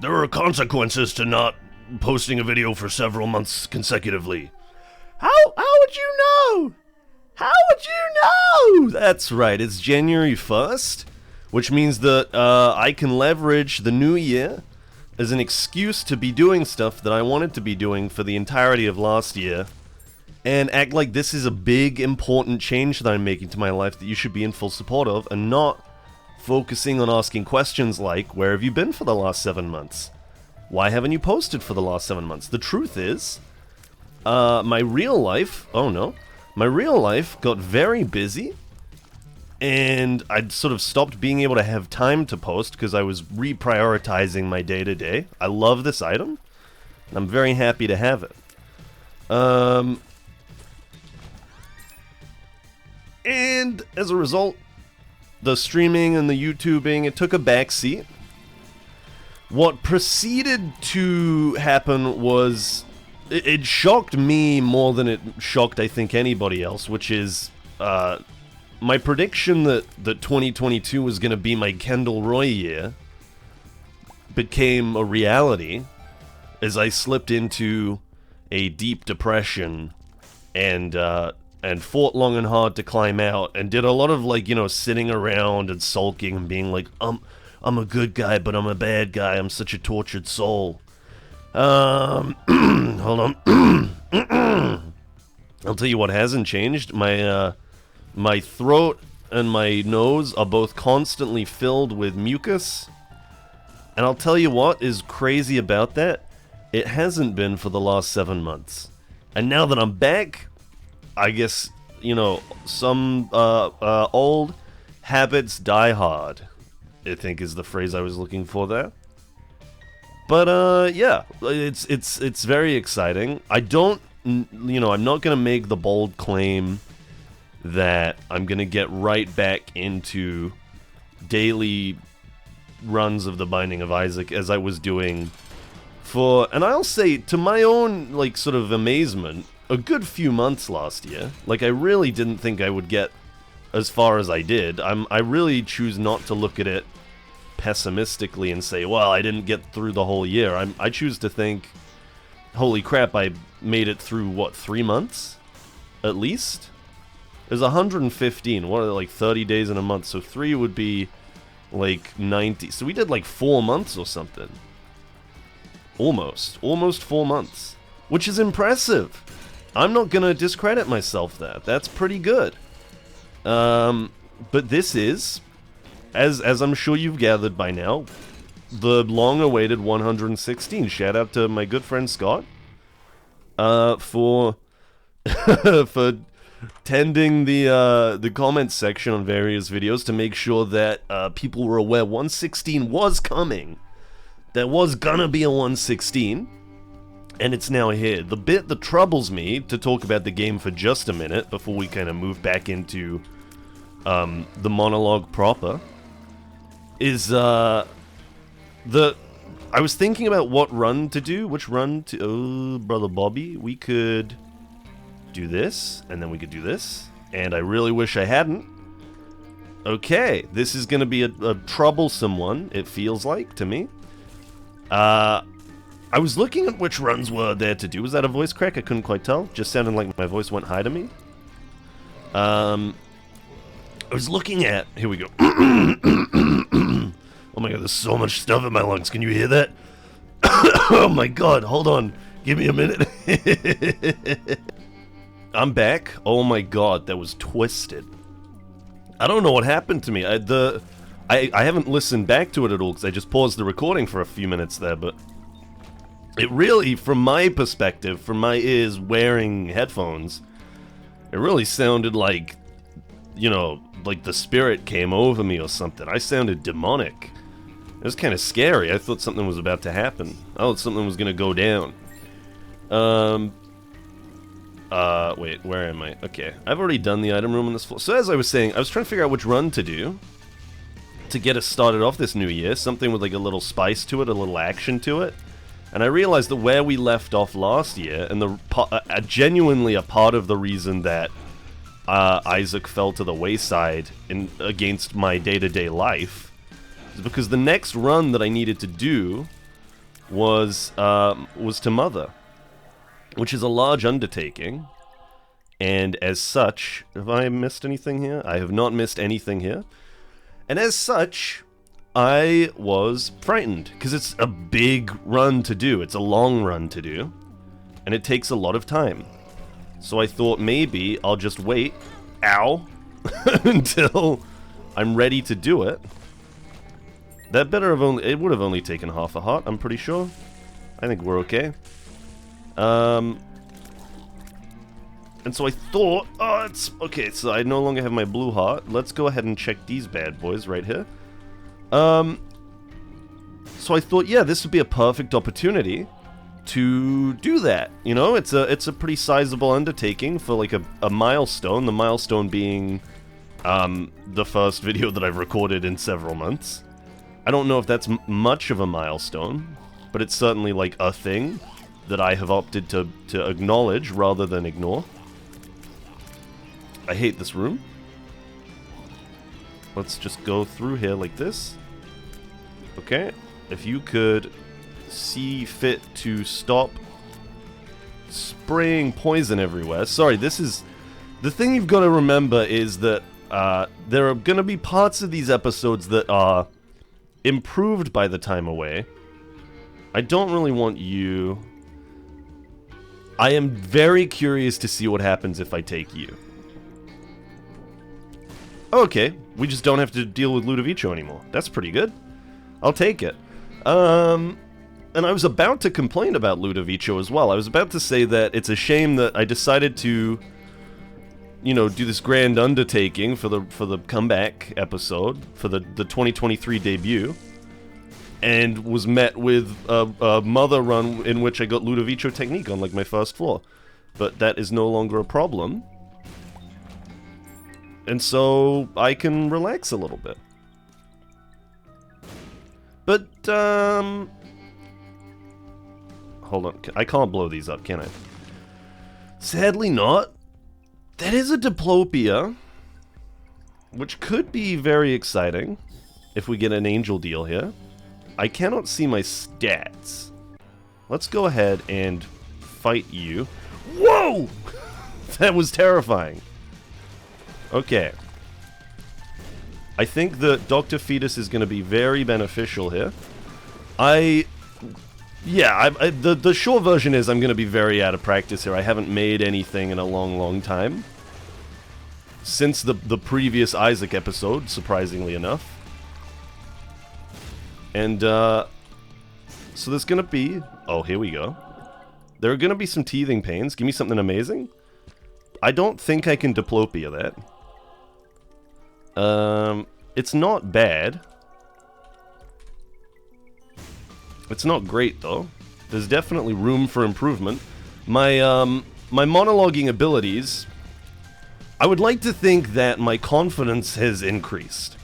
There are consequences to not posting a video for several months consecutively. How would you know? How would you know? That's right, it's January 1st, which means that I can leverage the new year as an excuse to be doing stuff that I wanted to be doing for the entirety of last year, and act like this is a big, important change that I'm making to my life that you should be in full support of, and not focusing on asking questions like, where have you been for the last 7 months? Why haven't you posted for the last 7 months? The truth is, my real life got very busy, and I'd sort of stopped being able to have time to post because I was reprioritizing my day-to-day. I love this item, and I'm very happy to have it. And as a result, the streaming and the YouTubing, it took a backseat. What proceeded to happen was, it shocked me more than it shocked, I think, anybody else, which is, my prediction that 2022 was going to be my Kendall Roy year became a reality as I slipped into a deep depression and fought long and hard to climb out, and did a lot of, like, you know, sitting around and sulking and being like, I'm a good guy, but I'm a bad guy, I'm such a tortured soul. Hold on. I'll tell you what hasn't changed. My throat and my nose are both constantly filled with mucus, and I'll tell you what is crazy about that. It hasn't been for the last 7 months. And now that I'm back, I guess, you know, some old habits die hard, I think is the phrase I was looking for there. But yeah, it's very exciting. I don't, you know, I'm not gonna make the bold claim that I'm gonna get right back into daily runs of The Binding of Isaac as I was doing for, and I'll say, to my own, like, sort of amazement, a good few months last year. Like, I really didn't think I would get as far as I did. I really choose not to look at it pessimistically and say, well, I didn't get through the whole year. I choose to think, holy crap, I made it through, what, 3 months? At least? There's 115, what are they, like 30 days in a month, so 3 would be like 90. So we did like 4 months or something. Almost 4 months. Which is impressive. I'm not gonna discredit myself there. That's pretty good. But this is, as I'm sure you've gathered by now, the long-awaited 116. Shout out to my good friend Scott for for tending the comments section on various videos to make sure that people were aware 116 was coming. There was gonna be a 116. And it's now here. The bit that troubles me, to talk about the game for just a minute before we kind of move back into the monologue proper, is I was thinking about what run to do, which run to... Oh, Brother Bobby, we could do this, and then we could do this, and I really wish I hadn't. Okay, this is going to be a troublesome one, it feels like, to me. I was looking at which runs were there to do. Was that a voice crack? I couldn't quite tell. Just sounded like my voice went high to me. I was looking at... Here we go. Oh my god, there's so much stuff in my lungs. Can you hear that? Oh my god, hold on. Give me a minute. I'm back. Oh my god, that was twisted. I don't know what happened to me. I haven't listened back to it at all because I just paused the recording for a few minutes there, but... It really, from my perspective, from my ears wearing headphones, it really sounded like, you know, like the spirit came over me or something. I sounded demonic. It was kind of scary. I thought something was about to happen. I thought something was going to go down. Wait, where am I? Okay, I've already done the item room on this floor. So as I was saying, I was trying to figure out which run to do to get us started off this new year. Something with like a little spice to it, a little action to it. And I realized that where we left off last year, and genuinely a part of the reason that Isaac fell to the wayside against my day-to-day life, is because the next run that I needed to do was to mother, which is a large undertaking. And as such, have I missed anything here? I have not missed anything here. And as such, I was frightened, because it's a big run to do. It's a long run to do. And it takes a lot of time. So I thought maybe I'll just wait, ow, until I'm ready to do it. That it would have only taken half a heart, I'm pretty sure. I think we're okay. And so I thought, oh, it's okay, so I no longer have my blue heart. Let's go ahead and check these bad boys right here. So I thought, yeah, this would be a perfect opportunity to do that. You know, it's a pretty sizable undertaking for like a milestone. The milestone being the first video that I've recorded in several months. I don't know if that's much of a milestone, but it's certainly like a thing that I have opted to acknowledge rather than ignore. I hate this room. Let's just go through here like this. Okay, if you could see fit to stop spraying poison everywhere. Sorry, this is... The thing you've got to remember is that there are going to be parts of these episodes that are improved by the time away. I don't really want you... I am very curious to see what happens if I take you. Okay, we just don't have to deal with Ludovico anymore. That's pretty good. I'll take it. And I was about to complain about Ludovico as well. I was about to say that it's a shame that I decided to, you know, do this grand undertaking for the comeback episode, for the 2023 debut, and was met with a mother run in which I got Ludovico technique on like my first floor. But that is no longer a problem. And so I can relax a little bit. But, hold on. I can't blow these up, can I? Sadly not. That is a Diplopia, which could be very exciting if we get an angel deal here. I cannot see my stats. Let's go ahead and fight you. Whoa! That was terrifying. Okay. I think that Dr. Fetus is going to be very beneficial here. The short version is I'm going to be very out of practice here. I haven't made anything in a long, long time. Since the previous Isaac episode, surprisingly enough. And, so there's going to be... Oh, here we go. There are going to be some teething pains. Give me something amazing. I don't think I can Diplopia that. It's not bad. It's not great, though. There's definitely room for improvement. My monologuing abilities... I would like to think that my confidence has increased.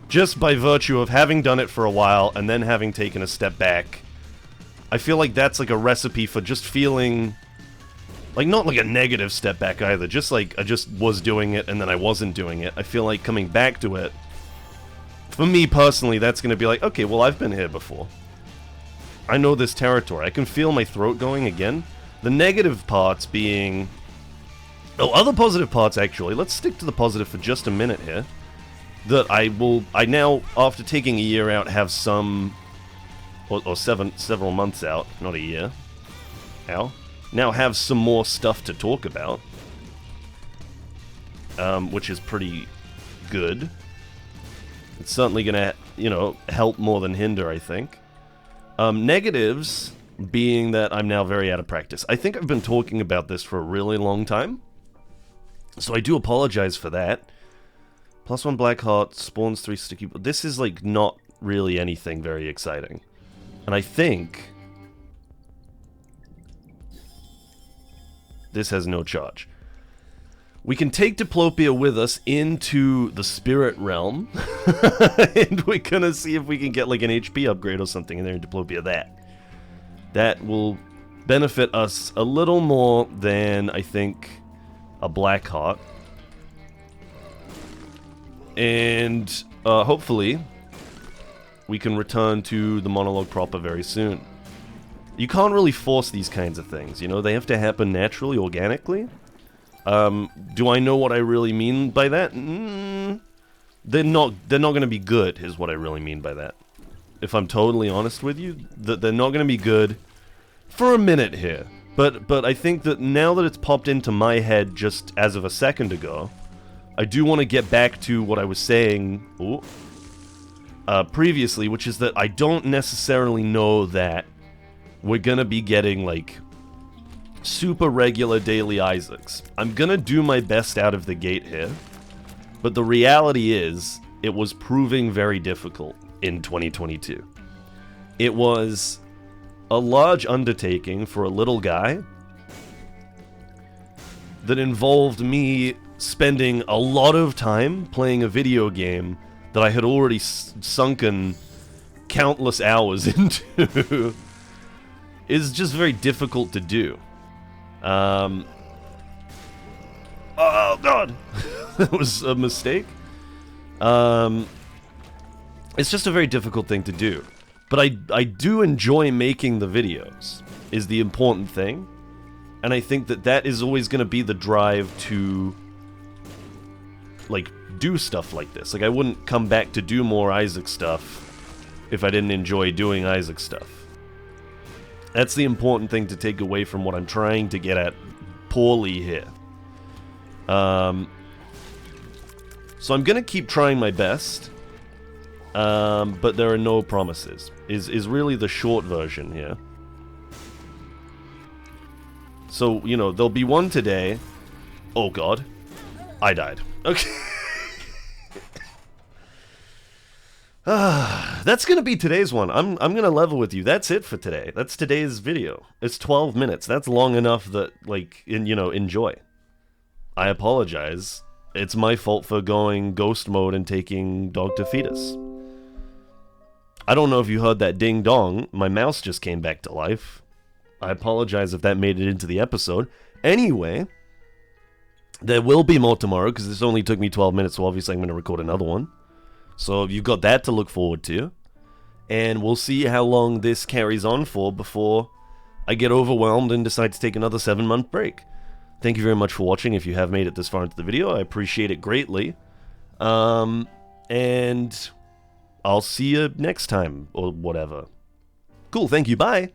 Just by virtue of having done it for a while and then having taken a step back. I feel like that's like a recipe for just feeling... Like, not like a negative step back either, just like I just was doing it and then I wasn't doing it. I feel like coming back to it, for me personally, that's going to be like, okay, well, I've been here before. I know this territory. I can feel my throat going again. The negative parts being... Oh, other positive parts, actually. Let's stick to the positive for just a minute here. That I now, after taking a year out, have some... Or several months out, not a year. Ow. Now have some more stuff to talk about. Which is pretty good. It's certainly gonna, you know, help more than hinder, I think. Negatives being that I'm now very out of practice. I think I've been talking about this for a really long time. So I do apologize for that. +1 black heart, spawns 3 sticky... This is, like, not really anything very exciting. And I think... this has no charge. We can take Diplopia with us into the spirit realm. And we're gonna see if we can get, like, an HP upgrade or something in there and Diplopia that. That will benefit us a little more than, I think... a black heart. And hopefully we can return to the monologue proper very soon. You can't really force these kinds of things, you know? They have to happen naturally, organically. Do I know what I really mean by that? They're not going to be good, is what I really mean by that. If I'm totally honest with you, they're not going to be good for a minute here. But I think that now that it's popped into my head just as of a second ago, I do want to get back to what I was saying previously, which is that I don't necessarily know that we're going to be getting, like, super regular daily Isaacs. I'm going to do my best out of the gate here, but the reality is, it was proving very difficult in 2022. It was a large undertaking for a little guy that involved me spending a lot of time playing a video game that I had already sunken countless hours into. Is just very difficult to do. Oh god! That was a mistake. It's just a very difficult thing to do. But I do enjoy making the videos, is the important thing. And I think that that is always going to be the drive to, like, do stuff like this. Like, I wouldn't come back to do more Isaac stuff if I didn't enjoy doing Isaac stuff. That's the important thing to take away from what I'm trying to get at poorly here. So I'm going to keep trying my best. But there are no promises, is really the short version here. So, you know, there'll be one today. Oh god. I died. Okay. That's gonna be today's one. I'm gonna level with you. That's it for today. That's today's video. It's 12 minutes. That's long enough that, like, enjoy. I apologize. It's my fault for going ghost mode and taking Dr. Fetus. I don't know if you heard that ding dong. My mouse just came back to life. I apologize if that made it into the episode. Anyway, there will be more tomorrow because this only took me 12 minutes, so obviously I'm going to record another one. So you've got that to look forward to. And we'll see how long this carries on for before I get overwhelmed and decide to take another 7-month break. Thank you very much for watching if you have made it this far into the video. I appreciate it greatly. And I'll see you next time, or whatever. Cool, thank you, bye!